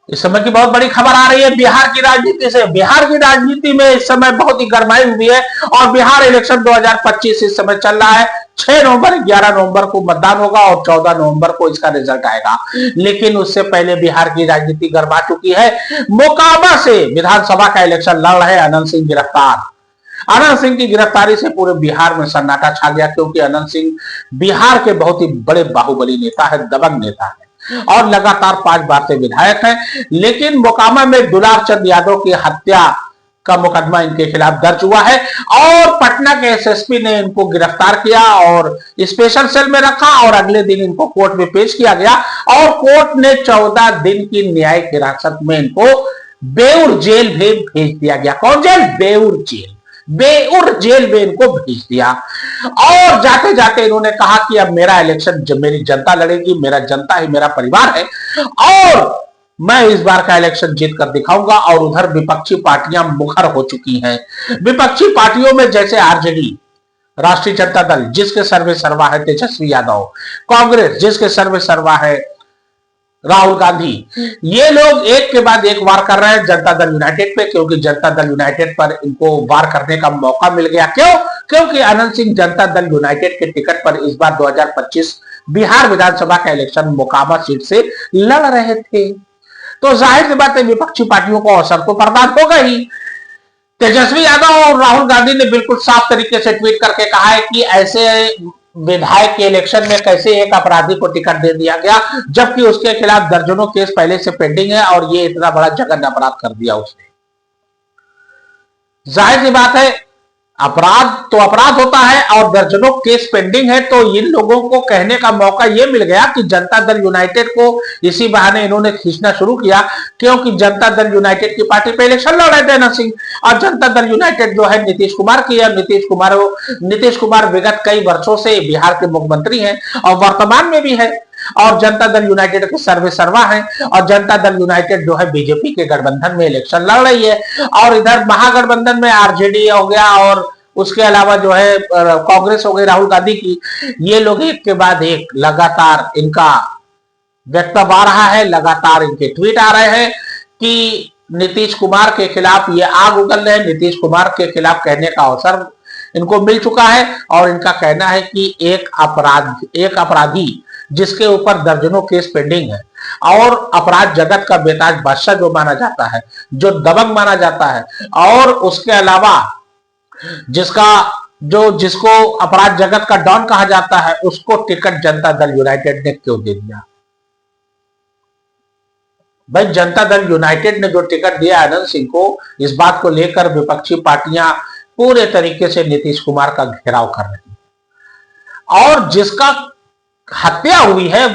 इस समय की बहुत बड़ी खबर आ रही है बिहार की राजनीति से। बिहार की राजनीति में इस समय बहुत ही गरमाई हुई है और बिहार इलेक्शन 2025 इस समय चल रहा है। 6 नवंबर 11 नवंबर को मतदान होगा और 14 नवंबर को इसका रिजल्ट आएगा। लेकिन उससे पहले बिहार की राजनीति गरमा चुकी है। मोकामा से विधानसभा का इलेक्शन लड़ रहे अनंत सिंह गिरफ्तार। अनंत सिंह की गिरफ्तारी से पूरे बिहार में सन्नाटा छा गया, क्योंकि अनंत सिंह बिहार के बहुत ही बड़े बाहुबली नेता है, दबंग नेता है और लगातार 5 बार से विधायक है। लेकिन मोकामा में दुलार चंद यादव की हत्या का मुकदमा इनके खिलाफ दर्ज हुआ है और पटना के एसएसपी ने इनको गिरफ्तार किया और स्पेशल सेल में रखा और अगले दिन इनको कोर्ट में पेश किया गया और कोर्ट ने 14 दिन की न्यायिक हिरासत में इनको बेउर जेल भी भेज दिया गया। कौन jail? Beur jail. Beur jail में इनको भेज दिया और जाते जाते इन्होंने कहा कि अब मेरा इलेक्शन मेरी जनता लड़ेगी, मेरा जनता ही मेरा परिवार है और मैं इस बार का इलेक्शन जीत कर दिखाऊंगा। और उधर विपक्षी पार्टियां मुखर हो चुकी हैं। विपक्षी पार्टियों में जैसे आरजेडी, राष्ट्रीय जनता दल जिसके सर्वे सर्वा है तेजस्वी यादव, कांग्रेस जिसके सर्वे सर्वा है राहुल गांधी, ये लोग एक के बाद एक वार कर रहे हैं जनता दल यूनाइटेड पे, क्योंकि जनता दल यूनाइटेड पर इनको वार करने का मौका मिल गया। क्यों? क्योंकि अनंत सिंह जनता दल यूनाइटेड के टिकट पर इस बार 2025 बिहार विधानसभा का इलेक्शन मोकामा सीट से लड़ रहे थे। तो जाहिर सी बात है विपक्षी पार्टियों को अवसर तो प्रदान होगा ही। तेजस्वी यादव और राहुल गांधी ने बिल्कुल साफ तरीके से ट्वीट करके कहा है कि ऐसे विधायक के इलेक्शन में कैसे एक अपराधी को टिकट दे दिया गया, जबकि उसके खिलाफ दर्जनों केस पहले से पेंडिंग है और ये इतना बड़ा जघन्य अपराध कर दिया उसने। जाहिर सी बात है अपराध तो अपराध होता है और दर्जनों केस पेंडिंग है, तो इन लोगों को कहने का मौका यह मिल गया कि जनता दल यूनाइटेड को इसी बहाने इन्होंने खींचना शुरू किया, क्योंकि जनता दल यूनाइटेड की पार्टी पे इलेक्शन लड़ रहे थे अनंत सिंह और जनता दल यूनाइटेड जो है नीतीश कुमार की है। नीतीश कुमार विगत कई वर्षों से बिहार के मुख्यमंत्री हैं और वर्तमान में भी है और जनता दल यूनाइटेड के सर्वे सर्वा है और जनता दल यूनाइटेड जो है बीजेपी के गठबंधन में इलेक्शन लड़ रही है और इधर महागठबंधन में आरजेडी हो गया और उसके अलावा जो है कांग्रेस हो गई राहुल गांधी की। ये लोग एक के बाद एक लगातार इनका वक्तव्य आ रहा है, लगातार इनके ट्वीट आ रहे हैं कि नीतीश कुमार के खिलाफ ये आग उगल रहे हैं। नीतीश कुमार के खिलाफ कहने का अवसर इनको मिल चुका है और इनका कहना है कि एक अपराधी जिसके ऊपर दर्जनों केस पेंडिंग है और अपराध जगत का बेताज बादशाह जो माना जाता है, जो दबंग माना जाता है और उसके अलावा जिसको अपराध जगत का डॉन कहा जाता है, उसको टिकट जनता दल यूनाइटेड ने क्यों दे दिया? भाई जनता दल यूनाइटेड ने जो टिकट दिया अनंत सिंह को, इस बात को लेकर विपक्षी पार्टियां पूरे तरीके से नीतीश कुमार का घेराव कर रही है और जिसका हत्या हुई है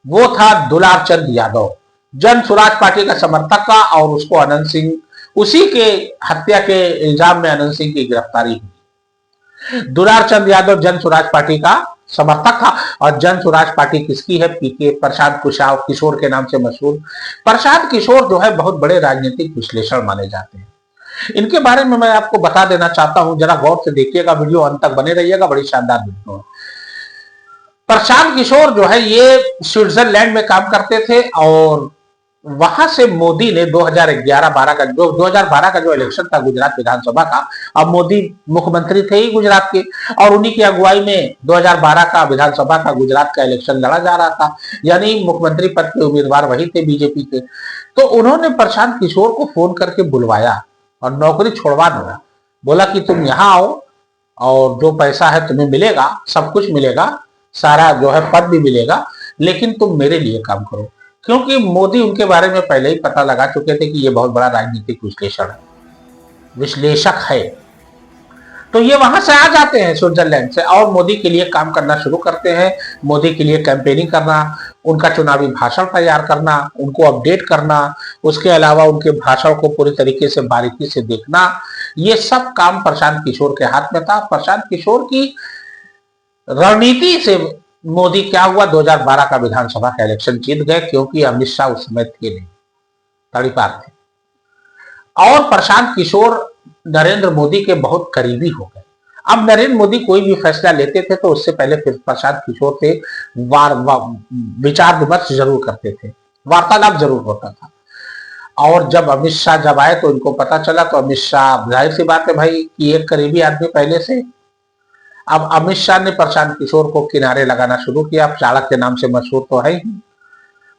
वो था दुलार चंद यादव, जन स्वराज पार्टी का समर्थक था और उसको अनंत सिंह, उसी के हत्या के इल्जाम में अनंत सिंह की गिरफ्तारी हुई। दुलार चंद यादव जन स्वराज पार्टी का समर्थक था और जन स्वराज पार्टी किसकी है? पीके प्रशांत किशोर के नाम से मशहूर प्रशांत किशोर जो है बहुत बड़े राजनीतिक विश्लेषण माने जाते हैं। इनके बारे में मैं आपको बता देना चाहता हूं, जरा गौर से देखिएगा, वीडियो अंत तक बने रहिएगा, बड़ी शानदार वीडियो है। प्रशांत किशोर जो है ये स्विट्जरलैंड में काम करते थे और वहां से मोदी ने 2012 का जो इलेक्शन था गुजरात विधानसभा का, अब मोदी मुख्यमंत्री थे ही गुजरात के और उन्हीं की अगुवाई में 2012 का विधानसभा का गुजरात का इलेक्शन लड़ा जा रहा था, यानी मुख्यमंत्री पद के उम्मीदवार वही थे बीजेपी के। तो उन्होंने प्रशांत किशोर को फोन करके बुलवाया और नौकरी छोड़वा दिया, बोला कि तुम यहाँ आओ और जो पैसा है तुम्हें मिलेगा, सब कुछ मिलेगा, सारा जो है पद भी मिलेगा, लेकिन तुम मेरे लिए काम करो। क्योंकि मोदी उनके बारे में पहले ही पता लगा चुके थे कि ये बहुत बड़ा राजनीतिक विश्लेषक है। तो ये वहां से आ जाते हैं स्विट्जरलैंड से और मोदी के लिए काम करना शुरू करते हैं। मोदी के लिए कैंपेनिंग करना, उनका चुनावी भाषण तैयार करना, उनको अपडेट करना, उसके अलावा उनके भाषण को पूरी तरीके से बारीकी से देखना, ये सब काम प्रशांत किशोर के हाथ में था। प्रशांत किशोर की रणनीति से मोदी क्या हुआ, 2012 का विधानसभा का इलेक्शन जीत गए, क्योंकि अमित शाह उस समय थे नहीं, तड़ीपार थे और प्रशांत किशोर नरेंद्र मोदी के बहुत करीबी हो गए। अब नरेंद्र मोदी कोई भी फैसला लेते थे तो उससे पहले फिर प्रशांत किशोर से विचार विमर्श जरूर करते थे, वार्तालाप जरूर होता था। और जब अमित शाह जब आए तो इनको पता चला, तो अमित शाह, जाहिर सी बात है भाई कि एक करीबी आदमी पहले से, अब अमित शाह ने प्रशांत किशोर को किनारे लगाना शुरू किया। अब चाणक्य के नाम से मशहूर तो है ही,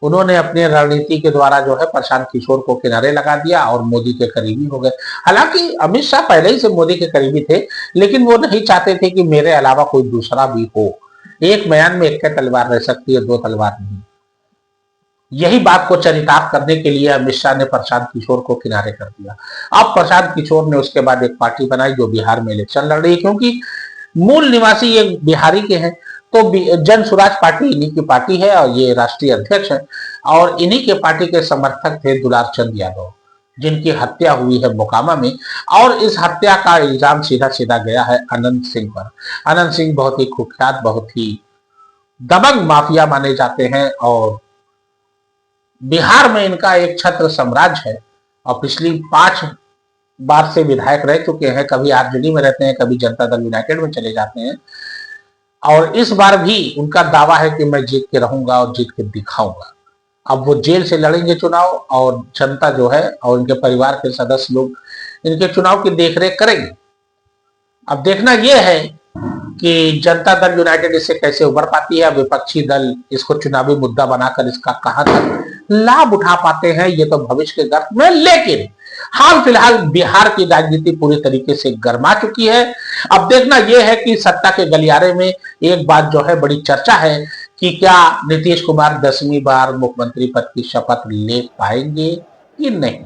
उन्होंने अपनी रणनीति के द्वारा जो है प्रशांत किशोर को किनारे लगा दिया और मोदी के करीबी हो गए। हालांकि अमित शाह पहले ही से मोदी के करीबी थे, लेकिन वो नहीं चाहते थे कि मेरे अलावा कोई दूसरा भी हो। एक म्यान में एक तलवार रह सकती है, दो तलवार नहीं। यही बात को चरितार्थ करने के लिए अमित शाह ने प्रशांत किशोर को किनारे कर दिया। अब प्रशांत किशोर ने उसके बाद एक पार्टी बनाई जो बिहार में इलेक्शन लड़ रही है, क्योंकि मूल निवासी ये बिहारी के हैं, तो जन स्वराज पार्टी इन्हीं की पार्टी है और ये राष्ट्रीय अध्यक्ष है। और इन्हीं के पार्टी के समर्थक थे दुलार चंद यादव, जिनकी हत्या हुई है मोकामा में, और इस हत्या का इल्जाम सीधा सीधा गया है अनंत सिंह पर। अनंत सिंह बहुत ही कुख्यात, बहुत ही दबंग माफिया माने जाते हैं, और बिहार में इनका एक छत्र साम्राज्य है, और पिछली 5 बार से विधायक रह चुके हैं। कभी आरजेडी में रहते हैं, कभी जनता दल यूनाइटेड में चले जाते हैं, और इस बार भी उनका दावा है कि मैं जीत के रहूंगा और जीत के दिखाऊंगा। अब वो जेल से लड़ेंगे चुनाव, और जनता जो है और इनके परिवार के सदस्य लोग इनके चुनाव की देखरेख करेंगे। अब देखना यह है कि जनता दल यूनाइटेड इससे कैसे उबर पाती है, विपक्षी दल इसको चुनावी मुद्दा बनाकर इसका कहां तक लाभ उठा पाते हैं, ये तो भविष्य के गर्भ में। लेकिन हाल फिलहाल बिहार की राजनीति पूरी तरीके से गर्मा चुकी है। अब देखना यह है कि सत्ता के गलियारे में एक बात जो है बड़ी चर्चा है कि क्या नीतीश कुमार 10वीं बार मुख्यमंत्री पद की शपथ ले पाएंगे कि नहीं।